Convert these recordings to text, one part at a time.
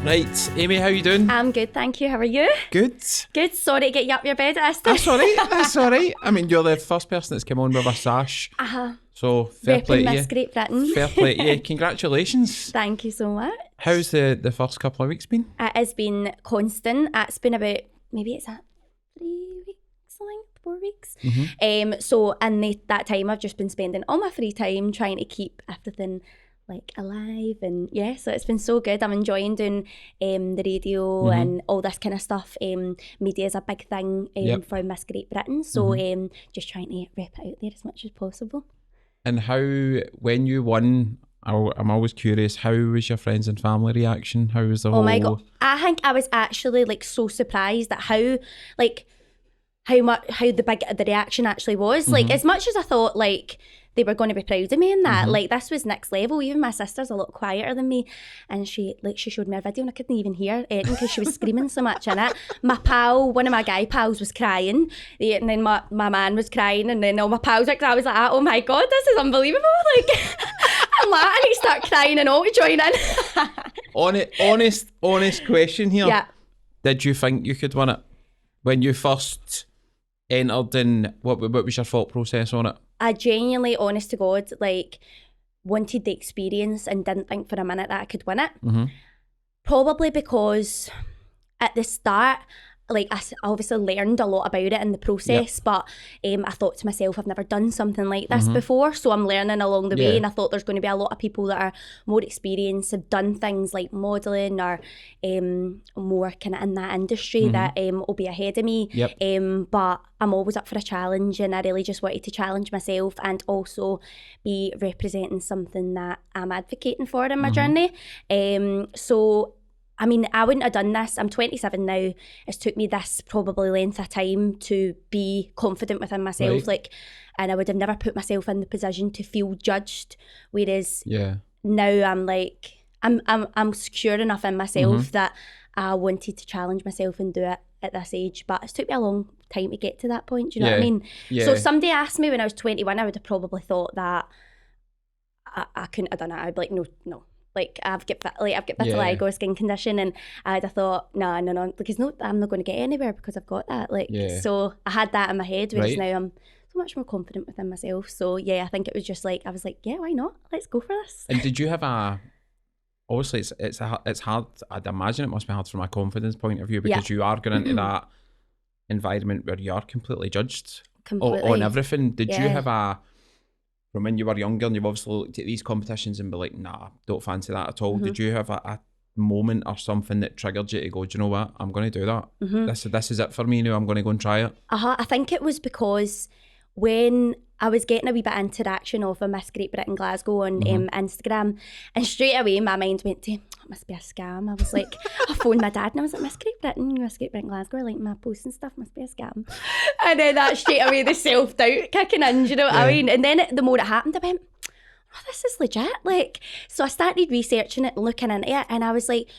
Right, Aimee, how you doing? I'm good, thank you. How are you? Good. Good. Sorry to get you up your bed at this time. That's alright, that's alright. I mean, you're the first person that's come on with a sash. So, fair play to Miss you. Great Britain. Fair play to you. Congratulations. Thank you so much. How's the first couple of weeks been? It has been constant. It's been about, maybe it's at 3 weeks, I think, 4 weeks. So in that time, I've just been spending all my free time trying to keep everything like alive, and yeah, so it's been so good. I'm enjoying doing the radio and all this kind of stuff. Media is a big thing for Miss Great Britain, so just trying to rep it out there as much as possible. And how, when you won, I'm always curious, how was your friends and family reaction? How was the whole... Oh my God, I think I was actually like so surprised at how the big the reaction actually was. Like, as much as I thought like they were going to be proud of me and that, like, this was next level. Even my sister's a lot quieter than me, and she showed me a video and I couldn't even hear it because she was screaming so much in it. My pal, one of my guy pals, was crying, and then my man was crying, and then all my pals were crying. I was like, oh my God, this is unbelievable. Like, I'm like, and he started crying and all to join in. honest question here. Yeah. Did you think you could win it when you first entered, in what was your thought process on it? I genuinely, honest to God, like, wanted the experience and didn't think for a minute that I could win it. Probably because at the start, like, I obviously learned a lot about it in the process, but I thought to myself, I've never done something like this before, so I'm learning along the way, and I thought there's going to be a lot of people that are more experienced, have done things like modelling or more kind of in that industry that will be ahead of me. But I'm always up for a challenge, and I really just wanted to challenge myself and also be representing something that I'm advocating for in my journey. So I mean, I wouldn't have done this. I'm 27 now. It's took me this probably length of time to be confident within myself. Like, and I would have never put myself in the position to feel judged. Whereas now I'm like, I'm secure enough in myself that I wanted to challenge myself and do it at this age. But it's took me a long time to get to that point. Do you know what I mean? So if somebody asked me when I was 21, I would have probably thought that I couldn't have done it. I'd be like, no. Like, I've got vitiligo, skin condition, and I'd have thought, no, because I'm not going to get anywhere because I've got that. Like, so I had that in my head, whereas now I'm so much more confident within myself. So yeah, I think it was just like, I was like, yeah, why not? Let's go for this. And did you have obviously it's hard, I'd imagine it must be hard from a confidence point of view, because you are going into that environment where you are completely judged on everything. Did you have from when you were younger, and you've obviously looked at these competitions and be like, nah, don't fancy that at all. Did you have a moment or something that triggered you to go, do you know what, I'm going to do that? This is it for me now, I'm going to go and try it? I think it was because when I was getting a wee bit of interaction of a Miss Great Britain Glasgow on Instagram, and straight away my mind went to, it must be a scam. I was like, I phoned my dad and I was like, Miss Great Britain Glasgow, like my posts and stuff must be a scam. And then that straight away, the self-doubt kicking in, do you know what I mean? And then the more it happened, I went, oh, this is legit. Like, so I started researching it and looking into it, and I was like,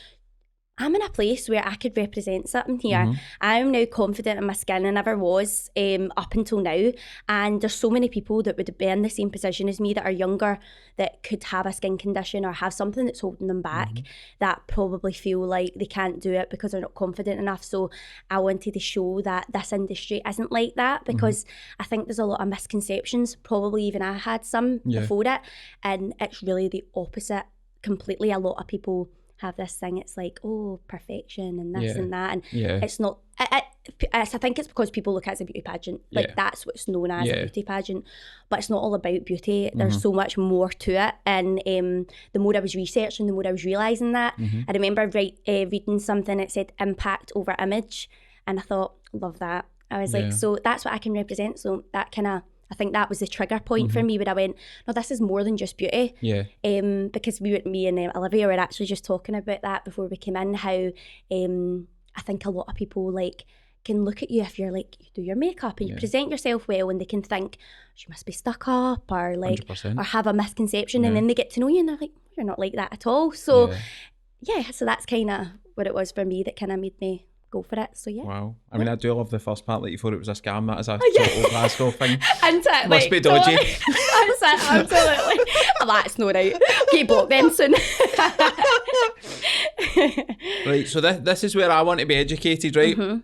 I'm in a place where I could represent something here. I'm now confident in my skin, and never was up until now. And there's so many people that would be in the same position as me that are younger, that could have a skin condition or have something that's holding them back, that probably feel like they can't do it because they're not confident enough. So I wanted to show that this industry isn't like that, because I think there's a lot of misconceptions. Probably even I had some before it, and it's really the opposite completely. A lot of people have this thing, it's like, oh, perfection and this and that, and it's not. I think it's because people look at it as a beauty pageant, like that's what's known as a beauty pageant, but it's not all about beauty. There's so much more to it, and the more I was researching, the more I was realising that. I remember reading something that said impact over image, and I thought, love that. I was like, so that's what I can represent. So that kind of, I think that was the trigger point for me, where I went, no, this is more than just beauty. Because me and Olivia were actually just talking about that before we came in, how I think a lot of people like can look at you if you're like, you do your makeup and you present yourself well, and they can think she must be stuck up, or like 100%. Or have a misconception, and then they get to know you and they're like, you're not like that at all. So so that's kind of what it was for me that kind of made me go for it. So wow. I mean, I do love the first part that you thought it was a scam. That is a total Glasgow thing. Must be dodgy. That's it, absolutely. That's not right. Get blocked then soon. Right, so this is where I want to be educated, right? Mm-hmm.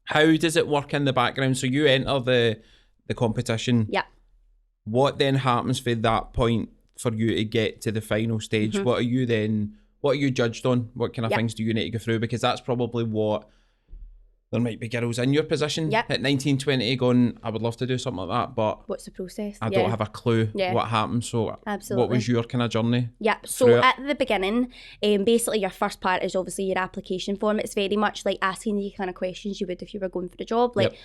How does it work in the background? So you enter the competition. Yeah. What then happens for that point for you to get to the final stage? Mm-hmm. What are you judged on? What kind of things do you need to go through? Because that's probably what there might be girls in your position at 19, 20 going, I would love to do something like that, but what's the process? I don't have a clue what happens. So absolutely. What was your kind of journey? Yeah, so at the beginning, basically your first part is obviously your application form. It's very much like asking the kind of questions you would if you were going for a job. Like,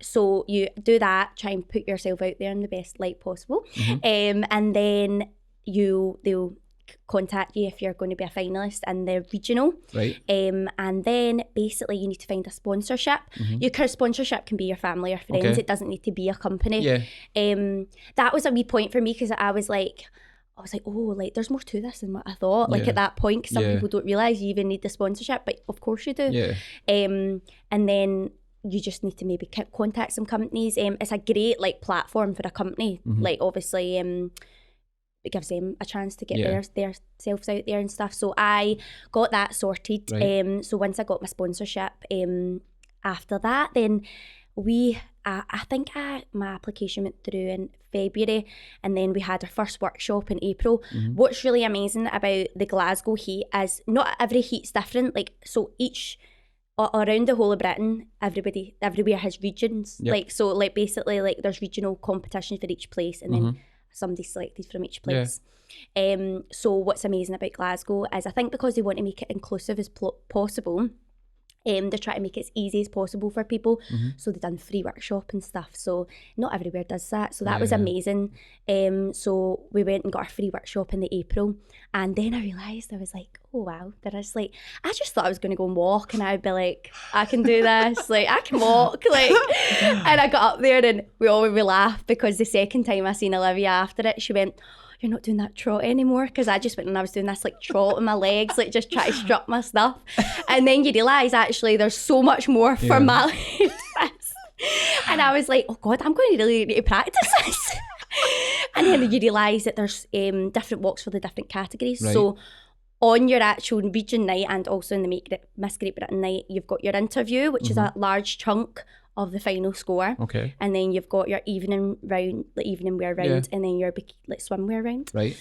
so you do that, try and put yourself out there in the best light possible. Mm-hmm. And then they'll contact you if you're going to be a finalist in the regional. Right. And then basically you need to find a sponsorship. Mm-hmm. Your sponsorship can be your family or friends. Okay. It doesn't need to be a company. Yeah. That was a wee point for me because I was like, oh, like there's more to this than what I thought. Like at that point, cause some people don't realise you even need the sponsorship, but of course you do. Yeah. And then you just need to maybe contact some companies. It's a great like platform for a company. Mm-hmm. Like obviously, it gives them a chance to get their selves out there and stuff. So I got that sorted. Right. So once I got my sponsorship, after that, then I think my application went through in February, and then we had our first workshop in April. Mm-hmm. What's really amazing about the Glasgow heat is not every heat's different. Like, so each around the whole of Britain, everywhere has regions. Yep. Like, so like basically like there's regional competitions for each place, and then somebody's selected from each place. Yeah. So what's amazing about Glasgow is I think because they want to make it inclusive as possible, they're trying to make it as easy as possible for people. Mm-hmm. So they've done free workshop and stuff. So not everywhere does that. So that was amazing. So we went and got our free workshop in the April. And then I realised, I was like, oh wow, there is like, I just thought I was going to go and walk and I'd be like, I can do this. Like I can walk. Like, and I got up there and we laughed because the second time I seen Olivia after it, she went, you're not doing that trot anymore, because I just went and I was doing this like trot on my legs, like just try to strut my stuff, and then you realise actually there's so much more for my legs. And I was like, oh god, I'm going to really need to practice this. And then you realise that there's different walks for the different categories. Right. So on your actual region night and also in the Miss Great Britain night, you've got your interview, which is a large chunk of the final score. Okay. And then you've got your evening round, like evening wear round, and then your like swimwear round. Right.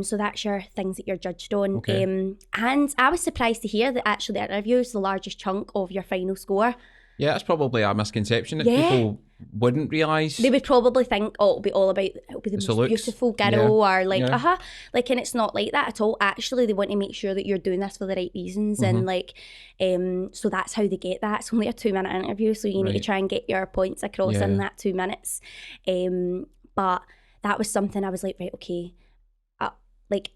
So that's your things that you're judged on. Okay. And I was surprised to hear that actually the interview is the largest chunk of your final score. Yeah, that's probably a misconception that people wouldn't realise. They would probably think, oh, it'll be the most looks. Beautiful girl, or like, like, and it's not like that at all. Actually, they want to make sure that you're doing this for the right reasons, and like, so that's how they get that. It's only a 2-minute interview, so you need to try and get your points across in that 2 minutes. But that was something I was like, right, okay.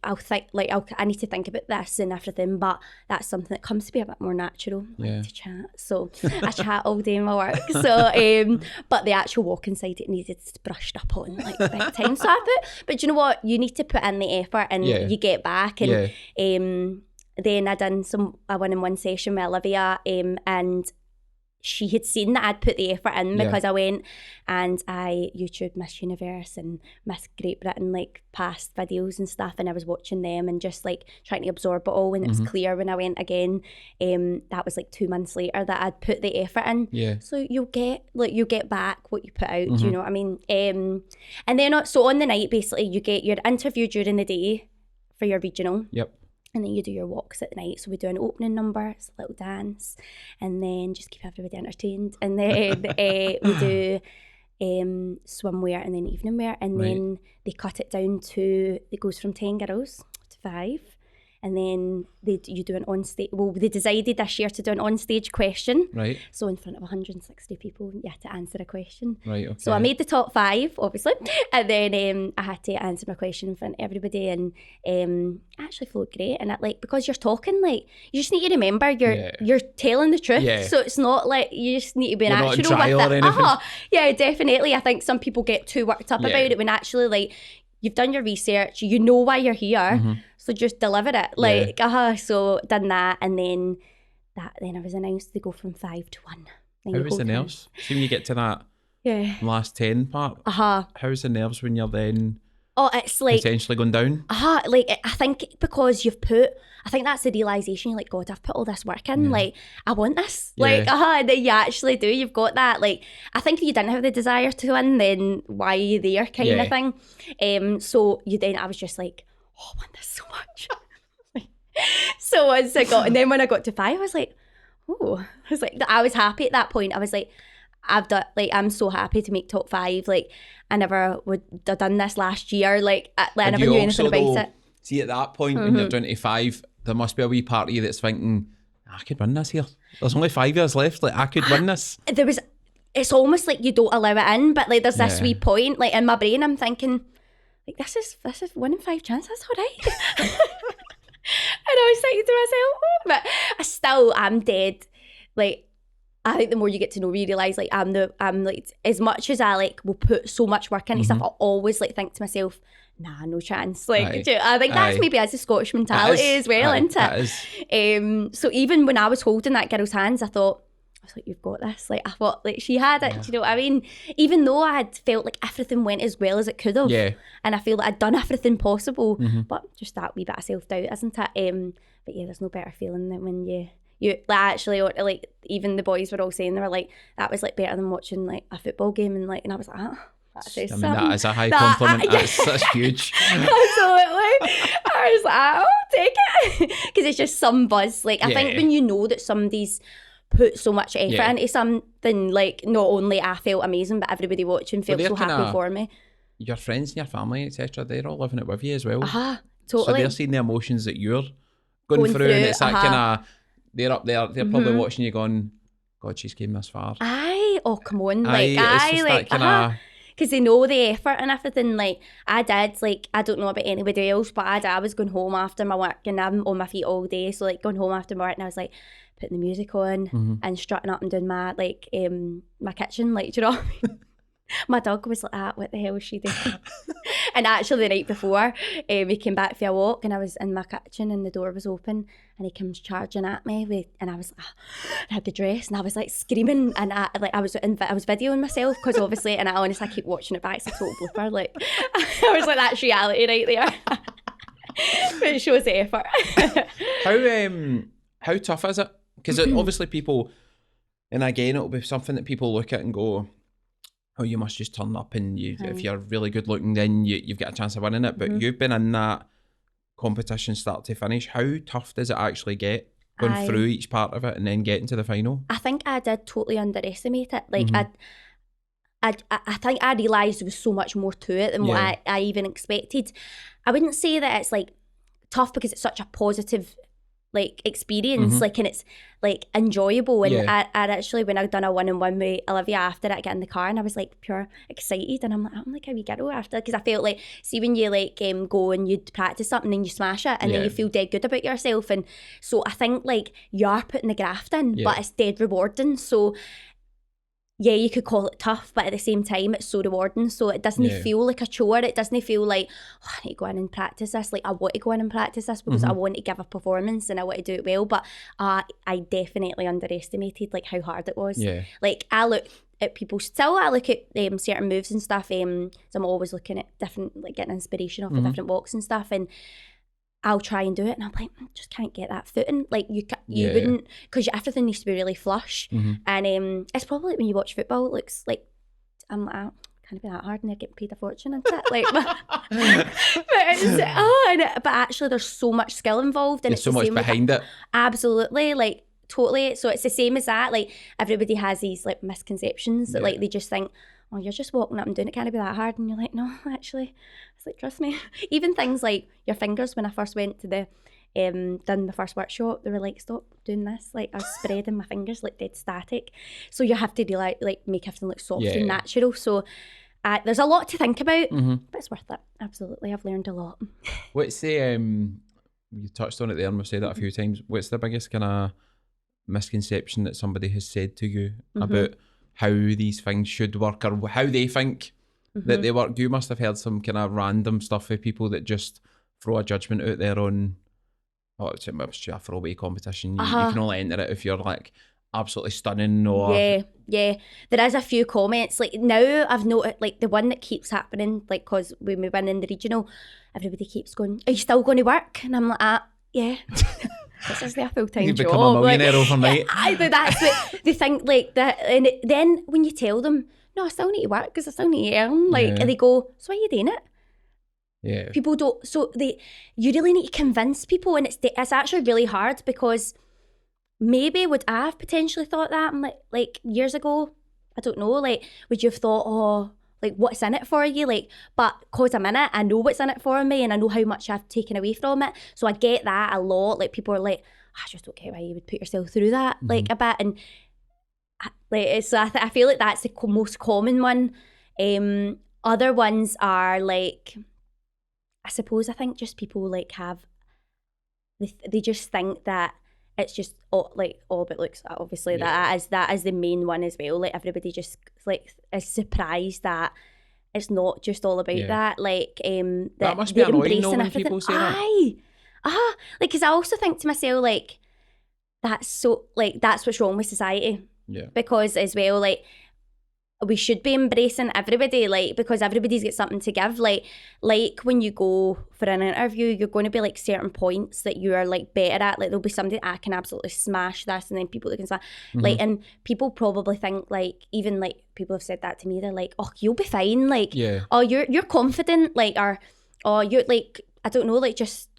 I need to think about this and everything, but that's something that comes to be a bit more natural. Like to chat. So I chat all day in my work. So, but the actual walk inside it needed brushed up on like big time. So but you know what? You need to put in the effort and you get back. And then I won in one session with Olivia, and she had seen that I'd put the effort in because I went and I YouTube Miss Universe and Miss Great Britain, like past videos and stuff, and I was watching them and just like trying to absorb it all, and it was clear when I went again, that was like 2 months later that I'd put the effort in. Yeah. So you'll get back what you put out, do you know what I mean? And then so on the night basically you get your interview during the day for your regional. Yep. And then you do your walks at night. So we do an opening number, it's a little dance, and then just keep everybody entertained. And then we do swimwear and then evening wear. And then they cut it down to, it goes from 10 girls to 5. And then you do an on-stage, they decided this year to do an on-stage question. Right. So in front of 160 people, you had to answer a question. Right, okay. So I made the top 5, obviously. And then I had to answer my question in front of everybody, and actually flowed great. And because you're talking, like, you just need to remember you're telling the truth. Yeah. So it's not like, you just need to be natural with it. Yeah, definitely. I think some people get too worked up about it when actually, like, you've done your research, you know why you're here, so just deliver it. Like, so done that, and then I was announced to go from 5 to 1. How was the nerves? So when you get to that last 10 part, how's the nerves when you're then Oh, it's like essentially going down. Like I think because I think that's the realisation. You're like, God, I've put all this work in. Like, I want this. Like, and then you actually do. You've got that. Like, I think if you didn't have the desire to win, then why are you there, kind of thing. So I was just like, oh, I want this so much. So once and then when I got to 5, I was like, oh, I was happy at that point. I was like, I'm so happy to make top 5. Like, I never would have done this last year. Like, I never knew anything about it. See, at that point, when you're 25, there must be a wee part of you that's thinking, I could win this here. There's only 5 years left. Like, I could win this. It's almost like you don't allow it in, but like there's this wee point, like in my brain, I'm thinking, like, this is 1 in 5 chance. That's all right. And I was thinking to myself, but I still am dead. Like, I think the more you get to know me, you realise like I'm like, as much as I like will put so much work into stuff, I always like think to myself, nah, no chance. Like, I think that's maybe as a Scottish mentality as well, isn't it? So even when I was holding that girl's hands, I was like, you've got this. Like, I thought like she had it. Do you know what I mean? Even though I had felt like everything went as well as it could have, and I feel like I'd done everything possible, but just that wee bit of self-doubt, isn't it? But yeah, there's no better feeling than when you like, actually, like, even the boys were all saying, they were like, that was like better than watching like a football game, and I was like, that says something. That is a high compliment. That's huge. Absolutely. I was like, I'll take it, because it's just some buzz. Like, I think when you know that somebody's put so much effort into something, like, not only I felt amazing, but everybody watching felt so happy for me. Your friends and your family, etc., they're all living it with you as well. Totally. So they're seeing the emotions that you're going through, and it's that kind of, they're up there, they're probably watching you going, God, she's came this far. Oh, come on. Because they know the effort and everything. Like, I did, like, I don't know about anybody else, but I was going home after my work, and I'm on my feet all day, so like going home after work, and I was like putting the music on and strutting up and doing my like my kitchen, like, do you know what I mean? My dog was like, what the hell is she doing? And actually the night before, we came back for a walk, and I was in my kitchen and the door was open, and he comes charging at me and I was I had the dress, and I was like screaming, and I was videoing myself, because obviously, and I honestly keep watching it back, it's a total blooper. Like, I was like, that's reality right there. But it shows the effort. How tough is it? Because obviously people, and again, it'll be something that people look at and go, oh, you must just turn up, and if you're really good looking, then you've got a chance of winning it. But you've been in that competition start to finish. How tough does it actually get going through each part of it and then getting to the final? I think I did totally underestimate it. Like, I think I realised there was so much more to it than what I even expected. I wouldn't say that it's like tough, because it's such a positive like experience, like, and it's like enjoyable, and I actually, when I'd done a 1-on-1 with Olivia after it, I get in the car and I was like pure excited, and I'm like a wee girl after, because I felt like, see, when you like go and you practice something and you smash it, and then you feel dead good about yourself, and so I think like you are putting the graft in, but it's dead rewarding. So yeah, you could call it tough, but at the same time, it's so rewarding. So it doesn't feel like a chore. It doesn't feel like, oh, I need to go in and practice this. Like, I want to go in and practice this because I want to give a performance and I want to do it well. But I definitely underestimated like how hard it was. Yeah. Like, I look at people still. I look at certain moves and stuff. So I'm always looking at different, like, getting inspiration off of different walks and stuff. And I'll try and do it, and I'm like, I just can't get that footing. Like, you wouldn't, because everything needs to be really flush. And it's probably like when you watch football, it looks like, I'm like, can't be that hard, and they're getting paid a fortune and that. Like, but actually, there's so much skill involved, and there's so much behind it. Absolutely, like, totally. So it's the same as that. Like, everybody has these like misconceptions that like they just think, oh, you're just walking up and doing it, can't be that hard. And you're like, no, actually, it's like, trust me. Even things like your fingers, when I first went to the done the first workshop, they were like, stop doing this. Like, I was spreading my fingers like dead static. So you have to do like make everything look soft and natural. So there's a lot to think about, but it's worth it. Absolutely, I've learned a lot. What's the you touched on it there, and we've said that a few times. What's the biggest kind of misconception that somebody has said to you about how these things should work, or how they think that they work? You must have heard some kind of random stuff with people that just throw a judgment out there on, oh, it's just a throwaway competition. You can only enter it if you're like absolutely stunning, or yeah, there is a few comments like now I've noticed, like the one that keeps happening, like because when we win in the regional, everybody keeps going, are you still going to work? And I'm like, yeah. This is their full-time job. You become a millionaire overnight. Yeah, that's what they think, like that. And then when you tell them, no, I still need to work because I still need to earn, like, and they go, so why are you doing it? Yeah. People don't, so you really need to convince people, and it's actually really hard, because maybe would I have potentially thought that like years ago? I don't know, like, would you have thought, oh, like, what's in it for you? Like, but because I'm in it, I know what's in it for me, and I know how much I've taken away from it. So I get that a lot. Like, people are like, I just don't get why you would put yourself through that, like, a bit. And like, so I feel like that's the most common one. Other ones are like, I suppose, I think just people like they just think that it's just all about looks. Obviously, that is the main one as well. Like, everybody just like is surprised that it's not just all about that. Like, that must be annoying though when people say that. Like, because I also think to myself, like, that's what's wrong with society. Yeah. Because as well, like, we should be embracing everybody, like, because everybody's got something to give. Like when you go for an interview, you're going to be like certain points that you are like better at. Like, there'll be somebody, I can absolutely smash this, and then people that can smash, like, and people probably think, like, even like people have said that to me, they're like, oh, you'll be fine, like, oh, you're confident, like, or oh, you're like, I don't know, like, just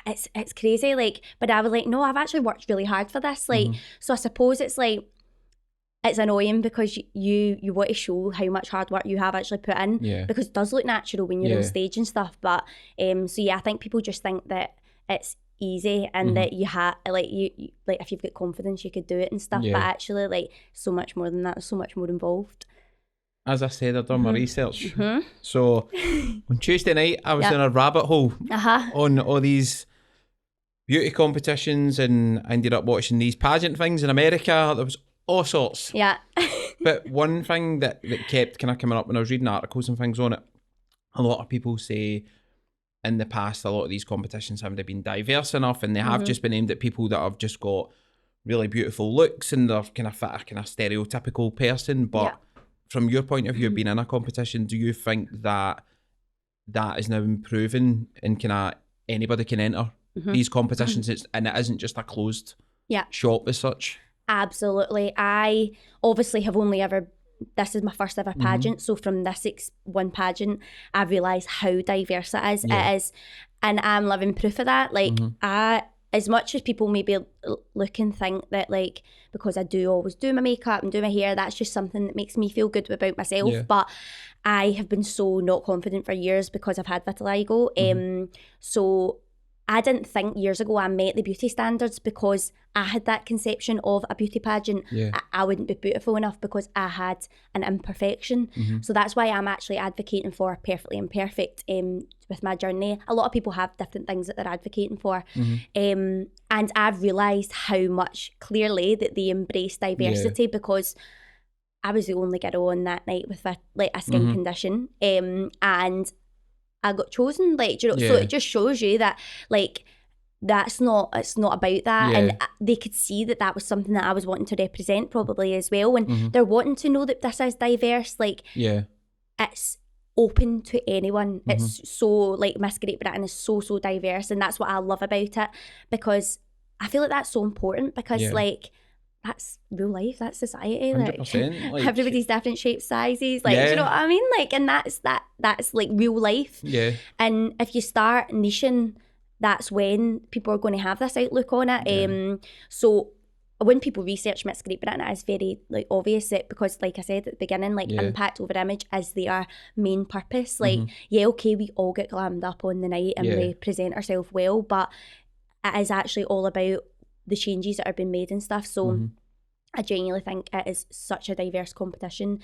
it's crazy, like. But I was like, no, I've actually worked really hard for this, like. So I suppose it's like, it's annoying because you want to show how much hard work you have actually put in, because it does look natural when you're on stage and stuff. But so yeah, I think people just think that it's easy, and that you have like you like, if you've got confidence you could do it and stuff. But actually, like, so much more than that. There's so much more involved. As I said, I've done my research. So on Tuesday night, I was in a rabbit hole on all these beauty competitions, and I ended up watching these pageant things in America. There was all sorts. Yeah. But one thing that kept kind of coming up when I was reading articles and things on it, a lot of people say in the past, a lot of these competitions haven't been diverse enough, and they have just been aimed at people that have just got really beautiful looks, and they're kind of fit a kind of stereotypical person. But from your point of view, being in a competition, do you think that is now improving, and kind of anybody can enter these competitions, and it isn't just a closed shop as such? Absolutely. I obviously have only ever, this is my first ever pageant, so from this one pageant, I've realised how diverse it is. It is, and I'm living proof of that. Like, as much as people maybe look and think that, like, because I do always do my makeup and do my hair, that's just something that makes me feel good about myself. But I have been so not confident for years because I've had vitiligo. So I didn't think years ago I met the beauty standards, because I had that conception of a beauty pageant. I wouldn't be beautiful enough because I had an imperfection. So that's why I'm actually advocating for perfectly imperfect with my journey. A lot of people have different things that they're advocating for. And I've realised how much clearly that they embrace diversity, because I was the only girl on that night with a skin condition. And I got chosen, like, you know, so it just shows you that, like, it's not about that. And they could see that was something that I was wanting to represent probably as well, and they're wanting to know that this is diverse. Like, it's open to anyone. It's so, like, Miss Great Britain is so diverse, and that's what I love about it, because I feel like that's so important, because like, that's real life, that's society. Like, everybody's different shapes, sizes, like, do you know what I mean? Like, and that's like real life. And if you start niching, that's when people are going to have this outlook on it. So when people research Miss Great Britain, it is very, like, obvious that, because, like I said at the beginning, like, impact over image is their main purpose. Like, okay, we all get glammed up on the night and we present ourselves well, but it is actually all about the changes that are being made and stuff. So I genuinely think it is such a diverse competition.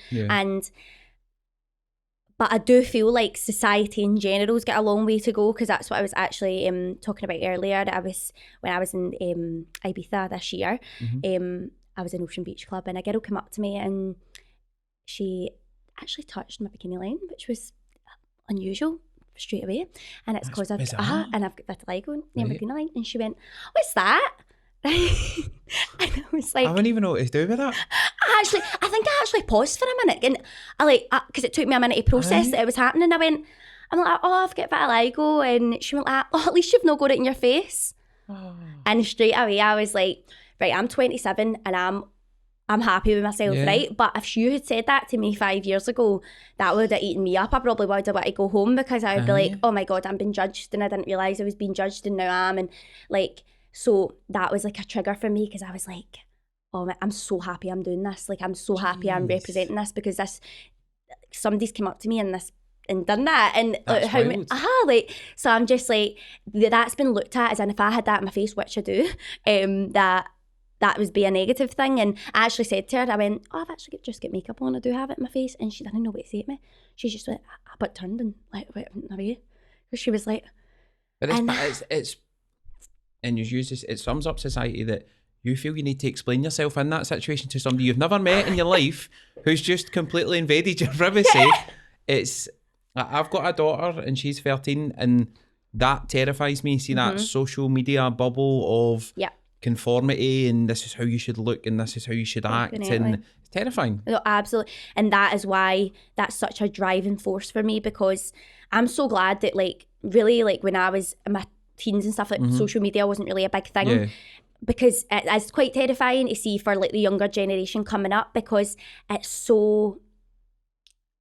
But I do feel like society in general's got a long way to go, because that's what I was actually talking about earlier. When I was in Ibiza this year, I was in Ocean Beach Club, and a girl came up to me and she actually touched my bikini line, which was unusual straight away. And it's because I've got vitiligo near my bikini line. And she went, "What's that?" Right? And I was like, I wouldn't even know what to do with that. I think I actually paused for a minute, and because it took me a minute to process that it was happening. I'm like, oh, I've got vitiligo, and she went like, oh, at least you've not got it in your face. Oh. And straight away I was like, right, I'm 27 and I'm happy with myself, right? But if you had said that to me 5 years ago, that would have eaten me up. I probably would have wanted to go home, because I would be like, oh my God, I'm being judged, and I didn't realise I was being judged, and now I am. And like, so that was like a trigger for me, because I was like, oh, I'm so happy I'm doing this. Like, I'm so happy I'm representing this, because somebody's come up to me and done that, and so I'm just like, that's been looked at as, and if I had that in my face, which I do, that would be a negative thing. And I actually said to her, I went, oh, I've actually just got makeup on, I do have it in my face, and she didn't know what to say to me. She just went, but turned and like went away, because she was like, but it's and you use this, it sums up society that you feel you need to explain yourself in that situation to somebody you've never met in your life, who's just completely invaded your privacy. I've got a daughter and she's 13, and that terrifies me. See that social media bubble of conformity, and this is how you should look, and this is how you should act, and it's terrifying. No, absolutely. And that is why that's such a driving force for me, because I'm so glad that, like, really, like, when I was in my teens and stuff, like, social media wasn't really a big thing, because it's quite terrifying to see for, like, the younger generation coming up, because it's so,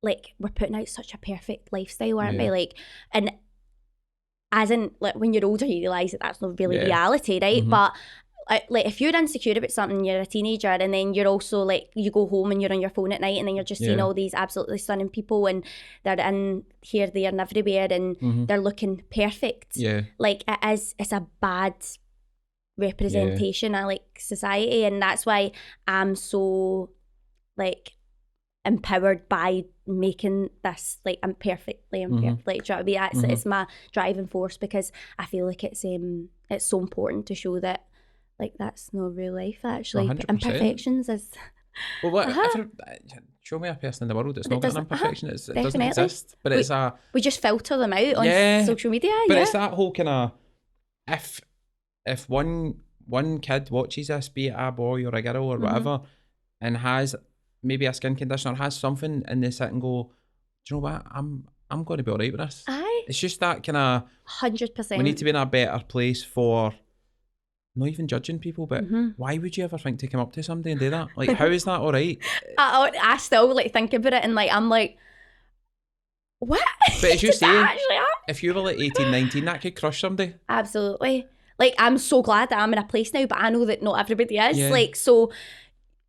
like, we're putting out such a perfect lifestyle, aren't we? Like, and as in, like, when you're older, you realise that that's not really reality, right? But like, if you're insecure about something, you're a teenager, and then you're also like, you go home and you're on your phone at night, and then you're just seeing all these absolutely stunning people, and they're in here, there, and everywhere, and they're looking perfect. Like, it's a bad representation of, like, society, and that's why I'm so, like, empowered by making this, like, I'm perfectly imperfect. Like, do you know what I mean? It's my driving force, because I feel like it's so important to show that, like, that's no real life, actually. 100%. Imperfections is... Well, what, show me a person in the world that's not got an imperfection. It doesn't exist. But we just filter them out on social media. But it's that whole kind of, if one kid watches this, be it a boy or a girl or whatever, and has maybe a skin condition or has something, and they sit and go, do you know what, I'm going to be all right with this. It's just that kind of 100%. We need to be in a better place for not even judging people, but why would you ever think to come up to somebody and do that? Like, how is that all right? I still, like, think about it, and, like, I'm like, what? But as you say, if you were like 18, 19, that could crush somebody. Absolutely. Like, I'm so glad that I'm in a place now, but I know that not everybody is. Like, so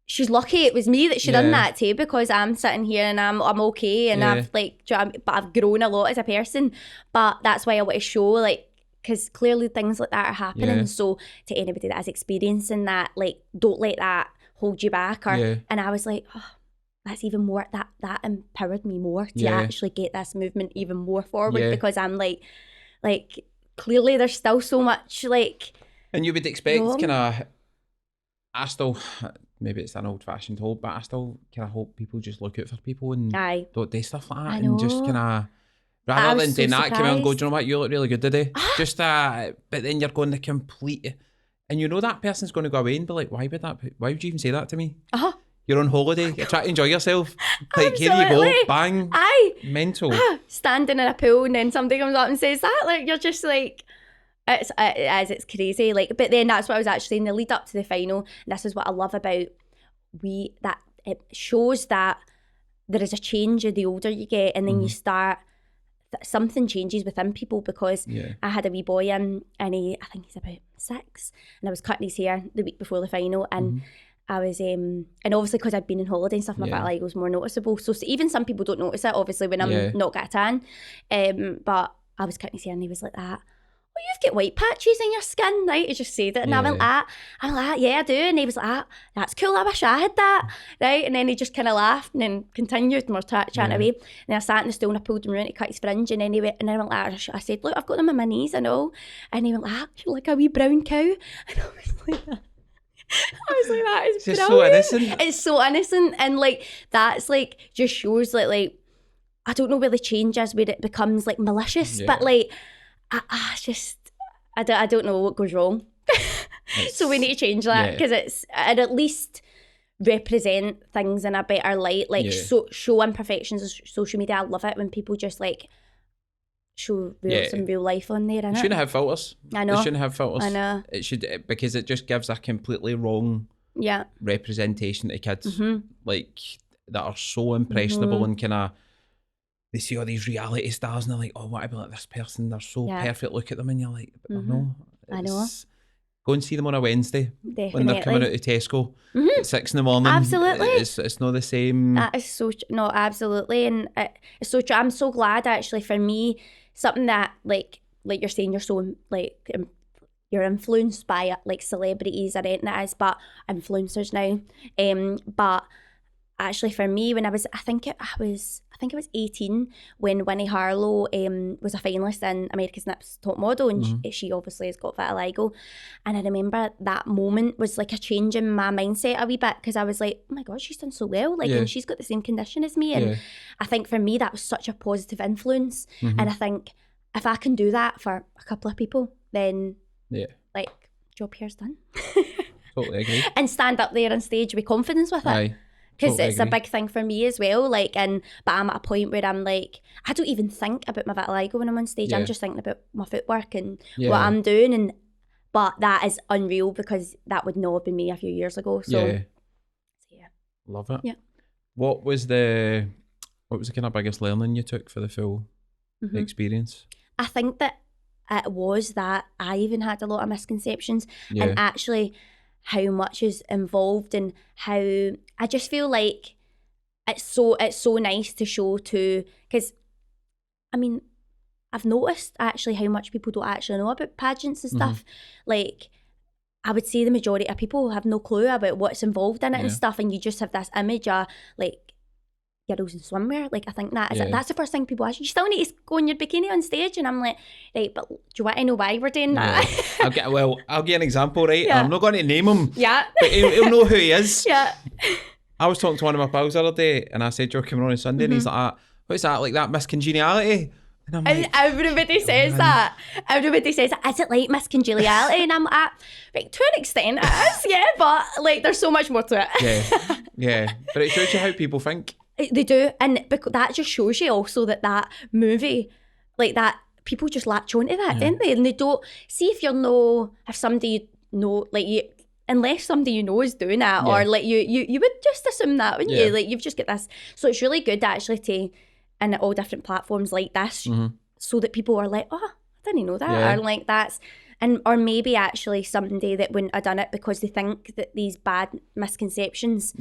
she's lucky it was me that she done that to, because I'm sitting here and I'm okay, and I've, like, but I've grown a lot as a person. But that's why I want to show, like, because clearly things like that are happening. So to anybody that is experiencing that, like, don't let that hold you back. And I was like, oh, that's even more, that empowered me more to actually get this movement even more forward, because I'm like clearly there's still so much, like... And you would expect kind of, I still, maybe it's an old fashioned hope, but I still kind of hope people just look out for people and don't do stuff like that, and just kind of... Rather than doing that, come out and go, do you know what, you look really good today. Just but then you're going to complete, and you know that person's going to go away and be like, why would you even say that to me? You're on holiday, you're trying to enjoy yourself. Like, here you go, bang, mental. Standing in a pool, and then somebody comes up and says that, like, you're just like, it's crazy. Like, but then that's what I was actually in the lead up to the final, and this is what I love about that it shows that there is a change the older you get, and then you start, something changes within people, because I had a wee boy in, and I think he's about 6, and I was cutting his hair the week before the final, and I was and obviously because I'd been on holiday and stuff, my vitiligo was more noticeable, so even some people don't notice it, obviously, when I'm not got a tan, but I was cutting his hair, and he was like that, oh, you've got white patches in your skin, right? He just said it, and I went I'm like, yeah, I do, and he was like, that's cool, I wish I had that, right? And then he just kind of laughed and then continued, and we're chatting away, and then I sat in the stool and I pulled him around to cut his fringe, and then he went, and I went like, I said, look, I've got them on my knees and all, and he went like, you're like a wee brown cow, and I was like, that is brilliant. So innocent. It's so innocent, and like, that's like, just shows like I don't know where the change is, where it becomes like malicious, but like, I don't know what goes wrong. So we need to change that, because it's, and at least represent things in a better light, like show imperfections of social media. I love it when people just like show some real life on there. You shouldn't have filters. I know. They shouldn't have filters. I know. It should, because it just gives a completely wrong representation to kids, like that are so impressionable and kind of, they see all these reality stars and they're like, oh, what about like this person? They're so perfect. Look at them, and you're like, I know. Go and see them on a Wednesday. Definitely. When they're coming out of Tesco at 6 a.m. Absolutely. It's not the same. That is so no, absolutely, and it's so true. I'm so glad, actually, for me, something that like you're saying, you're so like you're influenced by like celebrities or anything it is, but influencers now. But actually, for me, when I think it was 18 when Winnie Harlow was a finalist in America's Next Top Model, and she obviously has got vitiligo, and I remember that moment was like a change in my mindset a wee bit, because I was like, oh my god, she's done so well, like, and she's got the same condition as me, and I think for me that was such a positive influence, and I think if I can do that for a couple of people, then like, job here's done. Totally agree. And stand up there on stage with confidence with it. Because it's a big thing for me as well, like, but I'm at a point where I'm like, I don't even think about my vitiligo when I'm on stage. I'm just thinking about my footwork and what I'm doing, but that is unreal, because that would not have been me a few years ago. So love it. Yeah. What was the kind of biggest learning you took for the full experience? I think that it was that I even had a lot of misconceptions, and actually how much is involved, and how I just feel like it's so nice to show to, because I mean, I've noticed actually how much people don't actually know about pageants and stuff. Like, I would say the majority of people have no clue about what's involved in it and stuff, and you just have this image of like girls in swimwear. Like, I think that's the first thing people ask. You still need to go in your bikini on stage, and I'm like, right, but do you want to know why we're doing that? I'll give an example, right? I'm not going to name him, but he'll know who he is. I was talking to one of my pals the other day, and I said, you're coming on Sunday, and he's like, what's that, like that Miss Congeniality? And I'm like, everybody says that. Everybody says, is it like Miss Congeniality? And I'm like, right, to an extent it is, but like, there's so much more to it. But it shows you how people think. They do, and that just shows you also that movie, like that, people just latch onto that, don't they? And they don't see if somebody you know, like you, unless somebody you know is doing that, or like you would just assume that, wouldn't you? Like, you've just got this, so it's really good actually to, and all different platforms like this, so that people are like, oh, I didn't know that, or like that's, and or maybe actually somebody that wouldn't have done it because they think that these bad misconceptions.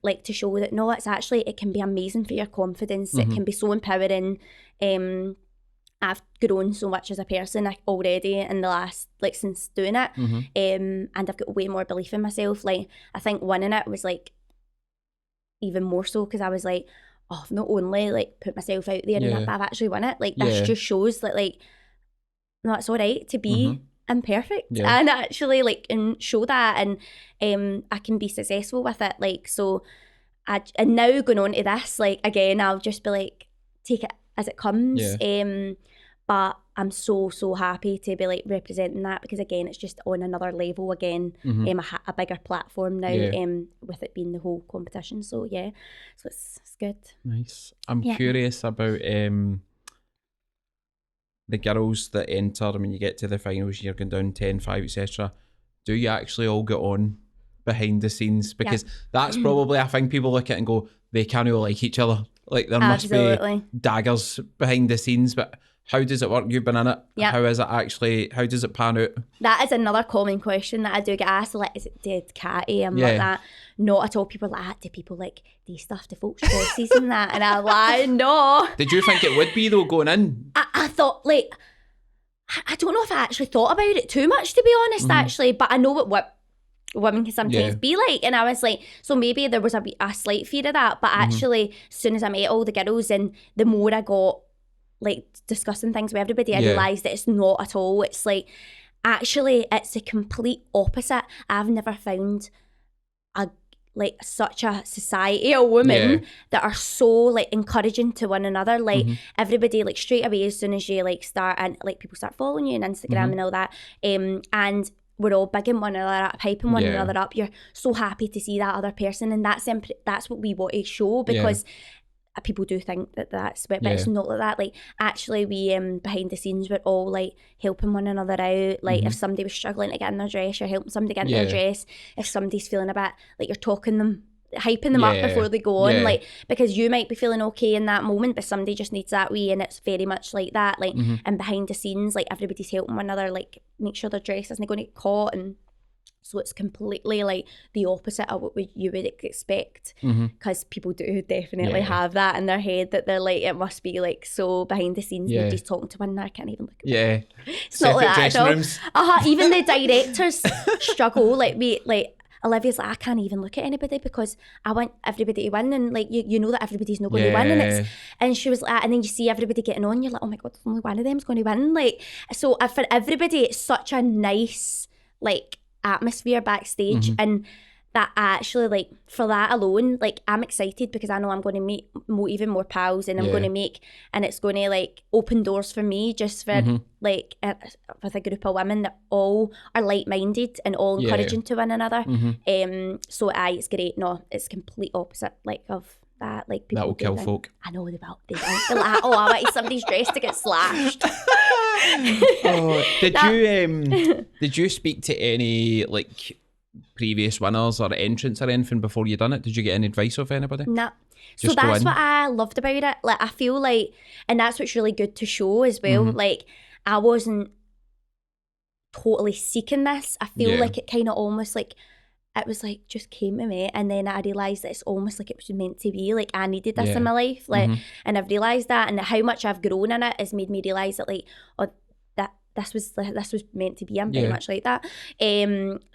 Like, to show that no, it's actually, it can be amazing for your confidence. It can be so empowering. I've grown so much as a person already in the last, like, since doing it, and I've got way more belief in myself. Like, I think winning it was like even more so, because I was like, oh, I've not only like put myself out there and I've actually won it. Like, this just shows that, like, no, it's all right to be imperfect and actually like, and show that, and I can be successful with it. Like, so and now going on to this, like, again, I'll just be like, take it as it comes. But I'm so happy to be like representing that, because again, it's just on another level again, a bigger platform now, with it being the whole competition. So so it's good. Nice. I'm curious about the girls that enter. I mean, you get to the finals, you're going down 10-5, etc. Do you actually all get on behind the scenes? Because that's probably, I think people look at it and go, they can't all like each other. Like, there must be daggers behind the scenes. But how does it work? You've been in it. How is it actually? How does it pan out? That is another common question that I do get asked. Like, is it dead catty? I'm like that. Not at all. People are like, do people like do stuff to folks' dresses and that? And I'm like, no. Did you think it would be though going in? I thought, like, I don't know if I actually thought about it too much, to be honest, actually. But I know what women can sometimes be like, and I was like, so maybe there was a slight fear of that. But actually, as soon as I met all the girls, and the more I got like discussing things with everybody, I realised that it's not at all. It's like, actually, it's the complete opposite. I've never found such a society of women that are so like encouraging to one another. Like, everybody, like, straight away, as soon as you like start, and like people start following you on Instagram and all that, and we're all bigging one another up, hyping one another up. You're so happy to see that other person, and that's what we want to show, because people do think that that's, but it's not like that. Like, actually, we behind the scenes, we're all like helping one another out. Like, if somebody was struggling to get in their dress, you're helping somebody get in their dress. If somebody's feeling a bit, like, you're talking them, hyping them up before they go on, like, because you might be feeling okay in that moment, but somebody just needs that wee, and it's very much like that. Like, and behind the scenes, like, everybody's helping one another, like, make sure their dress isn't going to get caught, and so it's completely like the opposite of what you would expect, because people do definitely have that in their head, that they're like, it must be like so behind the scenes, nobody's talking to one another, I can't even look at them. It's not like that at all. Rooms. Even the directors struggle. Like Olivia's like, I can't even look at anybody because I want everybody to win, and like you know that everybody's not going to win, and she was like, and then you see everybody getting on, you're like, oh my god, only one of them's going to win. Like, so for everybody, it's such a nice like atmosphere backstage, and that actually, like, for that alone, like, I'm excited because I know I'm going to meet even more pals, and I'm going to make, and it's going to like open doors for me, just for like with a group of women that all are like-minded and all encouraging to one another. So it's great. No, it's complete opposite, like, of that. Like, people that will kill folk. I know they will. They're like, oh, I wanted somebody's dress to get slashed. Did you speak to any like previous winners or entrants or anything before you done it? Did you get any advice of anybody? Nah. So that's what I loved about it. Like, I feel like, and that's what's really good to show as well. Like, I wasn't totally seeking this. I feel like it kind of almost like, it was like just came to me, and then I realised that it's almost like it was meant to be. Like, I needed this in my life, like, and I've realised that, and how much I've grown in it has made me realise that, like, oh, that this was meant to be. I'm very much like that.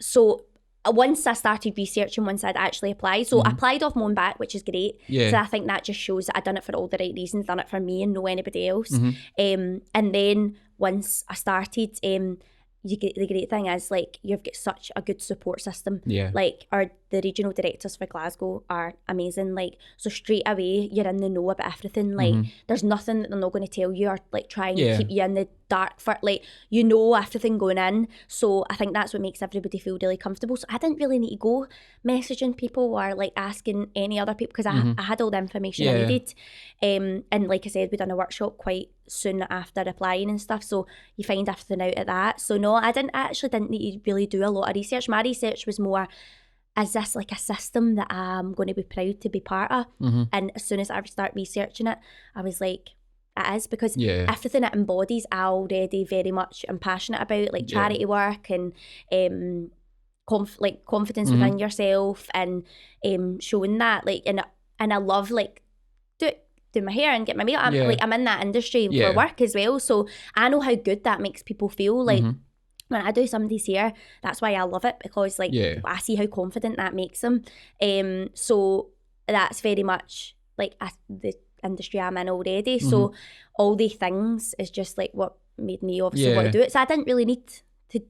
So once I started researching, once I'd actually applied, so I applied off my own back, which is great. So I think that just shows that I'd done it for all the right reasons, done it for me and no anybody else. And then once I started, the great thing is, like, you've got such a good support system. Like, the regional directors for Glasgow are amazing. Like, so straight away you're in the know about everything. Like, there's nothing that they're not going to tell you or like try and keep you in the dark for. Like, you know everything going in. So I think that's what makes everybody feel really comfortable. So I didn't really need to go messaging people or like asking any other people, because I had all the information I needed. And like I said, we done a workshop quite soon after applying and stuff, so you find everything out at that. So no, I didn't need to really do a lot of research. My research was more, is this like a system that I'm going to be proud to be part of? And as soon as I start researching it, I was like, it is, because everything it embodies, I already very much am passionate about, like charity work and confidence within yourself, and showing that, like, and I love like do my hair and get my makeup. I'm in that industry for work as well, so I know how good that makes people feel. Like, when I do somebody's hair, that's why I love it, because like I see how confident that makes them. So that's very much like the industry I'm in already. So all the things is just like what made me obviously want to do it. So I didn't really need to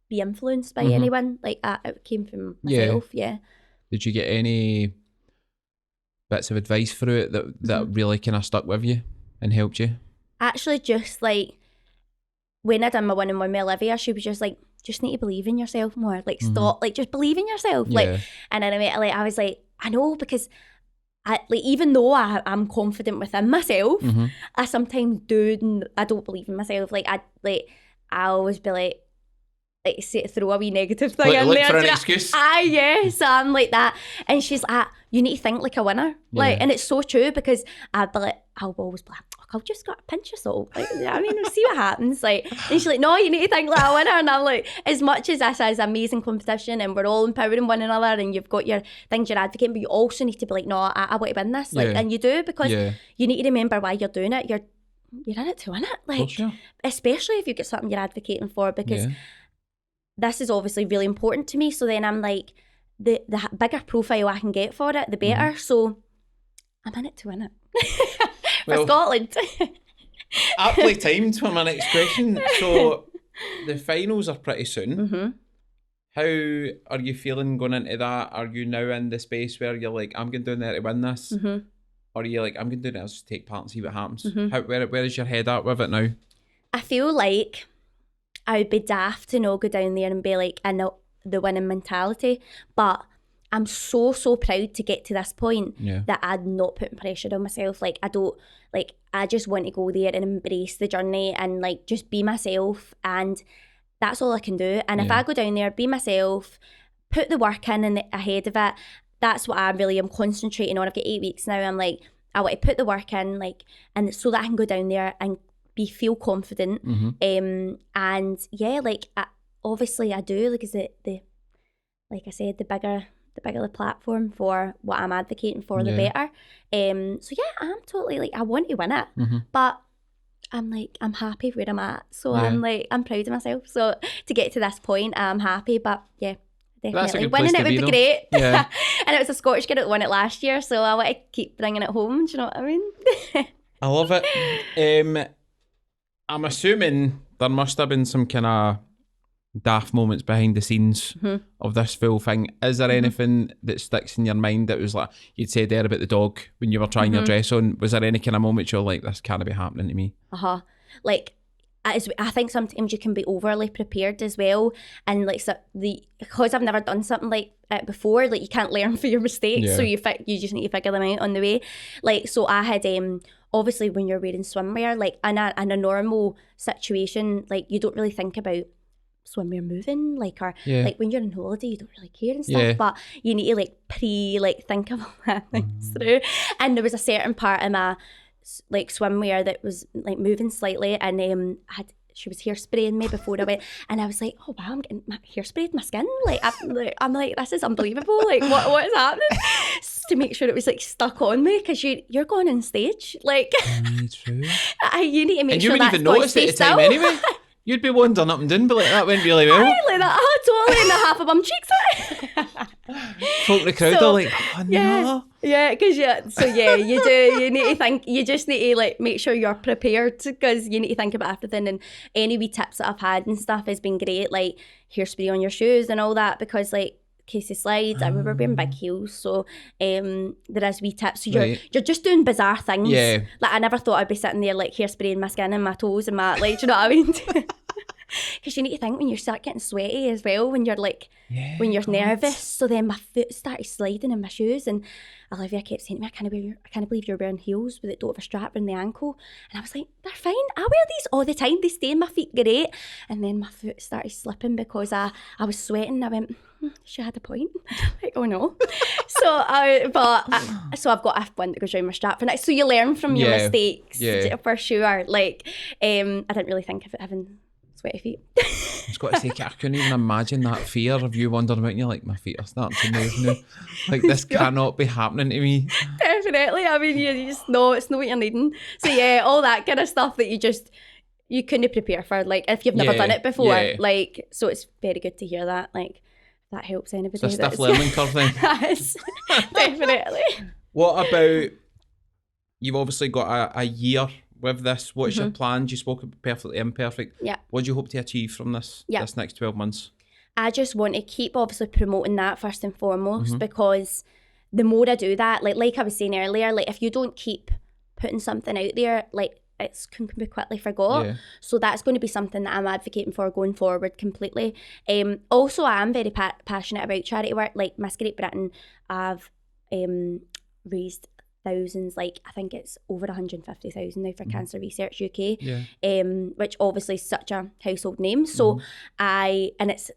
be influenced by anyone. Like, it came from myself. Did you get any bits of advice through it that really kind of stuck with you and helped you? Actually, just like when I done my 1-on-1 with Olivia, she was just like, just need to believe in yourself more. Like, stop, like, just believe in yourself. Like, and then I was like, I know, because I, like, even though I'm confident within myself, I sometimes I don't believe in myself. Like, I always be like throw a wee negative thing in there. For an excuse. So I'm like that. And she's like, you need to think like a winner. Like, and it's so true, because I'll always be like, I've just got to pinch of salt. Like, I mean, we'll see what happens. Like, and she's like, no, you need to think like a winner. And I'm like, as much as this is amazing competition and we're all empowering one another and you've got your things you're advocating, but you also need to be like, no, I want to win this. Like, and you do, because you need to remember why you're doing it. You're in it to win it. Like, especially if you get something you're advocating for, because this is obviously really important to me. So then I'm like, the bigger profile I can get for it, the better. So I'm in it to win it. For Scotland. Aptly timed for my next question. So the finals are pretty soon. How are you feeling going into that? Are you now in the space where you're like, I'm going down there to win this? Or are you like, I'm going to do it, I'll just take part and see what happens? Where is your head at with it now? I feel like I would be daft to not go down there and be like, I know the winning mentality. But I'm so proud to get to this point that I'm not putting pressure on myself. Like, I just want to go there and embrace the journey and like just be myself, and that's all I can do. And if I go down there, be myself, put the work in and ahead of it, that's what I really am concentrating on. I've got 8 weeks now. I'm like, I want to put the work in, like, and so that I can go down there and feel confident. And yeah, like, obviously I do, like, is the like I said, the bigger the platform for what I'm advocating for, the better. So yeah, I'm totally like, I want to win it, but I'm like, I'm happy where I'm at. So I'm like, I'm proud of myself. So to get to this point, I'm happy. But yeah, definitely winning it would be great. Yeah. And it was a Scottish girl that won it last year, so I want to keep bringing it home. Do you know what I mean? I love it. I'm assuming there must have been some kind of daft moments behind the scenes of this full thing. Is there anything that sticks in your mind that was like, you'd say there about the dog when you were trying your dress on? Was there any kind of moment you're like, this can't be happening to me? Like, I think sometimes you can be overly prepared as well, and like, because I've never done something like it before, like, you can't learn from your mistakes, so you just need to figure them out on the way. Like, so I had obviously when you're wearing swimwear, like in a normal situation, like, you don't really think about swimwear moving, like, or like when you're on holiday you don't really care and stuff, but you need to like think of all that things through. And there was a certain part of my like swimwear that was like moving slightly, and she was hairspraying me before I went, and I was like, oh wow, I'm getting hairsprayed in my skin, like I'm like, this is unbelievable, like what is happening? To make sure it was like stuck on me, because you're going on stage, like true. You need to make and sure you wouldn't even notice it at the time anyway. You'd be wandering up and down, but like, that went really well. Like that, totally, in the half of bum cheeks. Folk in the crowd are like, oh no. Yeah, because you need to think, you just need to like make sure you're prepared, because you need to think about everything. And any wee tips that I've had and stuff has been great, like hairspray on your shoes and all that, because like Casey slides, I remember wearing big heels, so there is wee tips. So you're just doing bizarre things. Yeah. Like, I never thought I'd be sitting there like hairspraying my skin and my toes and my, like, do you know what I mean? Because you need to think when you start getting sweaty as well, when you're like, when you're nervous. So then my foot started sliding in my shoes, and Olivia kept saying to me, I can't believe you're wearing heels that don't have a strap around the ankle. And I was like, they're fine, I wear these all the time, they stay in my feet great. And then my foot started slipping because I was sweating. I went, she had a point. Like, oh no. So I've got a one that goes around my strap for next. So you learn from your mistakes, for sure. Like, I didn't really think of it having sweaty feet. I was going to say, I couldn't even imagine that fear of you wandering about and you're like, my feet are starting to move now. Like, this cannot be happening to me. Definitely. I mean, you just know it's not what you're needing. So yeah, all that kind of stuff that you couldn't prepare for, like, if you've never done it before. Like, so it's very good to hear that. Like, that helps anybody. It's a stiff learning curve then. Yes, definitely. What about, you've obviously got a year with this. What's your plan? You spoke about perfectly imperfect. Yeah. What do you hope to achieve from this next 12 months? I just want to keep obviously promoting that first and foremost, because the more I do that, like I was saying earlier, like, if you don't keep putting something out there, like, it can be quickly forgot. So that's going to be something that I'm advocating for going forward completely. Also, I am very passionate about charity work. Like, Miss Great Britain, I've raised thousands, like, I think it's over 150,000 now for Cancer Research UK, which obviously is such a household name. So and it's,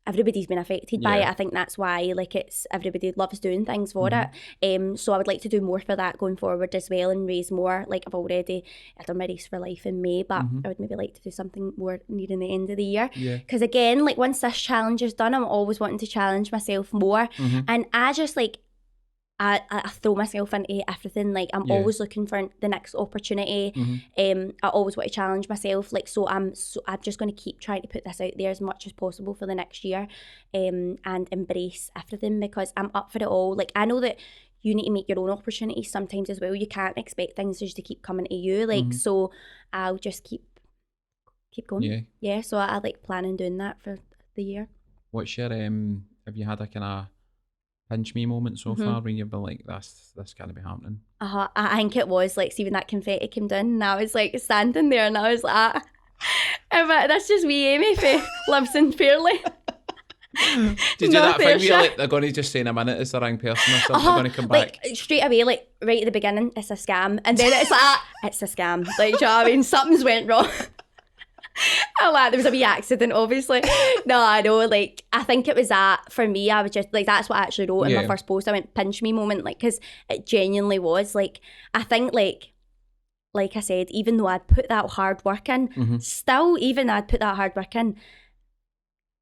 everybody's been affected by it. I think that's why, like, it's, everybody loves doing things for it. So I would like to do more for that going forward as well, and raise more. Like, I've already done my Race for Life in May, but I would maybe like to do something more nearing the end of the year. Because again, like, once this challenge is done, I'm always wanting to challenge myself more. And I just, like, I throw myself into everything. Like, I'm always looking for the next opportunity. I always want to challenge myself. Like, so I'm just going to keep trying to put this out there as much as possible for the next year, and embrace everything, because I'm up for it all. Like, I know that you need to make your own opportunities sometimes as well. You can't expect things just to keep coming to you. Like, so I'll just keep going. Yeah. So I like planning doing that for the year. What's your have you had a kind of pinch me moment so far when you've been like, this can't be happening? I think it was like, see, when that confetti came down and I was like standing there and I was like, That's just wee Aimee for Lives in Fairly. Did you do that thing where you're like, they're going to just say in a minute it's the wrong person or something, they're going to come back? Like, straight away, like, right at the beginning, it's a scam. And then it's like, it's a scam. Like, do you know what I mean? Something's went wrong. Oh, wow, there was a wee accident, obviously. No, I know, like, I think it was that, for me, I was just, like, that's what I actually wrote in my first post. I went, pinch me moment, like, because it genuinely was, like, I think, like I said, even though I'd put that hard work in, still, even I'd put that hard work in,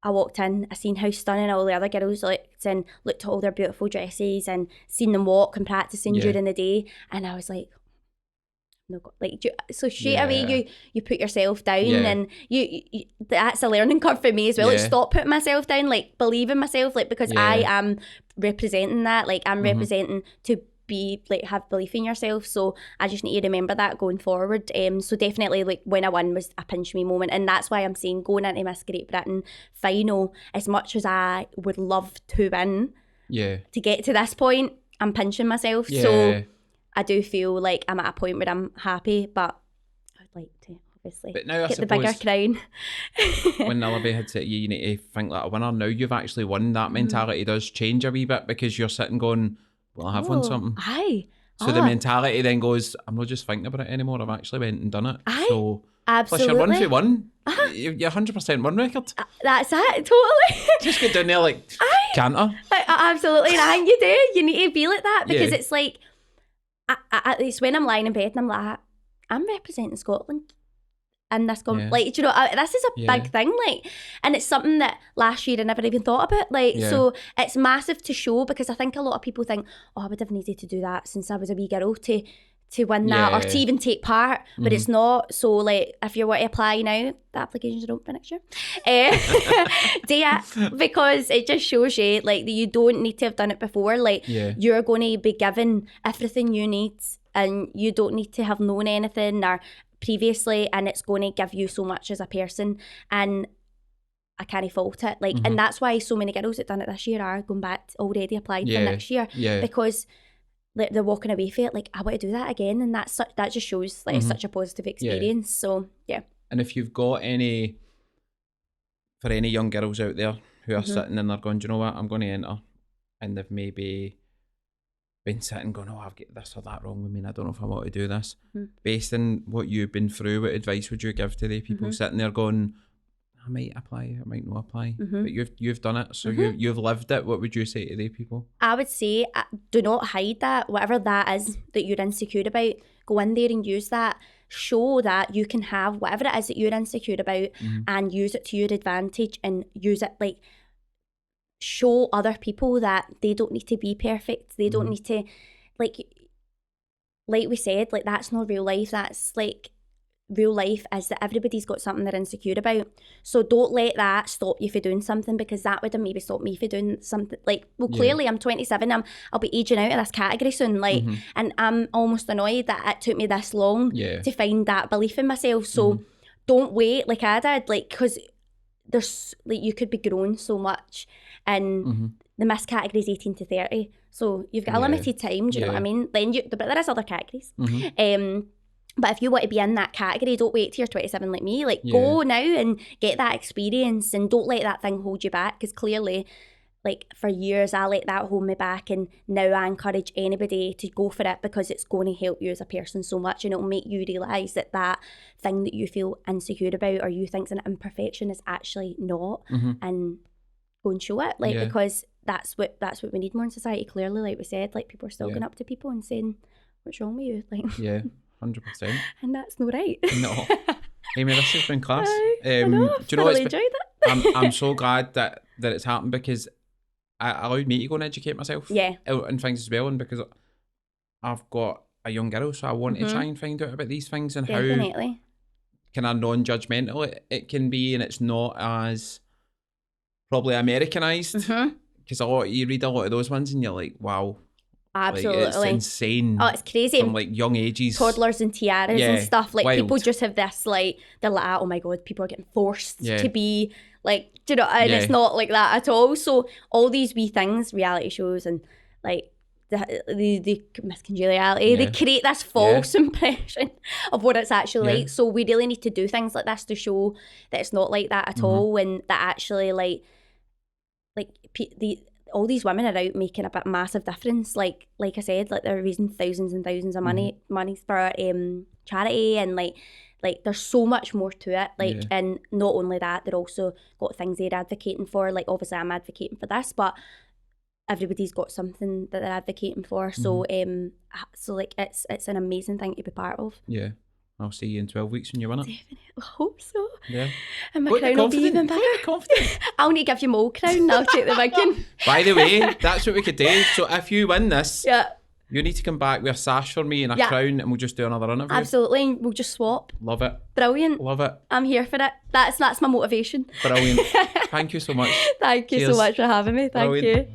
I walked in, I seen how stunning all the other girls looked and looked at all their beautiful dresses and seen them walk and practicing during the day, and I was like, no, like, so straight away you put yourself down, and you that's a learning curve for me as well. Like, stop putting myself down, like, believe in myself, like, because I am representing that, like, I'm representing to be, like, have belief in yourself. So I just need to remember that going forward. So definitely, like, when I won was a pinch me moment, and that's why I'm saying going into Miss Great Britain final, as much as I would love to win, to get to this point, I'm pinching myself. So I do feel like I'm at a point where I'm happy, but I'd like to obviously get the bigger crown. When Nillaby had said you need to think like a winner, now you've actually won, that mentality does change a wee bit, because you're sitting going, well, I have won something. Aye. So the mentality then goes, I'm not just thinking about it anymore, I've actually went and done it. Aye. So absolutely. Plus you're 1 for 1. You're 100% win record. That's it, totally. Just get down there like, canter. Absolutely, and I think you do. You need to be like that, because it's like, it's when I'm lying in bed and I'm like, I'm representing Scotland in this like, do you know, this is a big thing, like, and it's something that last year I never even thought about, like, so it's massive to show, because I think a lot of people think, oh, I would have needed to do that since I was a wee girl to win that, or to even take part, but it's not. So, like, if you want to apply now, the applications are open for next year. Do it, because it just shows you, like, that you don't need to have done it before. Like, you're going to be given everything you need, and you don't need to have known anything or previously, and it's going to give you so much as a person, and I can't fault it. Like, and that's why so many girls that done it this year are going back already applied for next year, because they're walking away from it like, I want to do that again, and that just shows, like, it's such a positive experience. So and if you've got any, for any young girls out there who are sitting and they're going, do you know what, I'm going to enter, and they've maybe been sitting going, oh, I've got this or that wrong with me and I don't know if I want to do this, based on what you've been through, what advice would you give to the people sitting there going, I might apply, I might not apply, but you've done it, so you've lived it. What would you say to the people? I would say, do not hide that, whatever that is that you're insecure about. Go in there and use that. Show that you can have whatever it is that you're insecure about, and use it to your advantage, and use it, like, show other people that they don't need to be perfect. They don't need to, like we said, like, that's not real life. That's, like, real life is that everybody's got something they're insecure about. So don't let that stop you from doing something, because that would have maybe stopped me from doing something. Like, well, clearly I'm 27, I'll be aging out of this category soon, like, and I'm almost annoyed that it took me this long to find that belief in myself. So don't wait like I did, like, because there's, like, you could be grown so much, and the Miss category is 18 to 30, so you've got a limited time, do you know what I mean? Then but there is other categories. But if you want to be in that category, don't wait till you're 27 like me. Like, go now and get that experience, and don't let that thing hold you back, because clearly, like, for years I let that hold me back, and now I encourage anybody to go for it, because it's going to help you as a person so much, and it'll make you realise that that thing that you feel insecure about or you think's an imperfection is actually not, and go and show it, like, because that's what we need more in society. Clearly, like we said, like, people are still going up to people and saying, what's wrong with you? Like, 100%. And that's not right. No. Aimee, this has been class. I know, do you know what? Enjoyed it. I'm so glad that it's happened, because it allowed me to go and educate myself out and things as well, and because I've got a young girl, so I want to try and find out about these things, and how kind of non-judgmental it can be, and it's not as probably Americanized, because you read a lot of those ones and you're like, wow. Absolutely. Like, it's insane. Oh, it's crazy. From, like, young ages. Toddlers and tiaras and stuff. Like, wild. People just have this, like, they're like, oh my God, people are getting forced to be, like, do you know, and it's not like that at all. So all these wee things, reality shows and, like, the miscongeniality. They create this false impression of what it's actually like. So we really need to do things like this to show that it's not like that at all, and that actually like all these women are out making a massive difference. Like I said, like they're raising thousands and thousands of money for charity, and like there's so much more to it. Like and not only that, they're also got things they're advocating for. Like obviously I'm advocating for this, but everybody's got something that they're advocating for. So so like it's an amazing thing to be part of. Yeah. I'll see you in 12 weeks when you win it. Definitely. I hope so. Yeah. And my crown will be even bigger. Confident. I'll need to give you my old crown and I'll take the big one. By the way, that's what we could do. So if you win this, you need to come back with a sash for me and a crown, and we'll just do another interview. Absolutely. We'll just swap. Love it. Brilliant. Love it. I'm here for it. That's my motivation. Brilliant. Thank you so much. Thank you so much for having me. Thank you.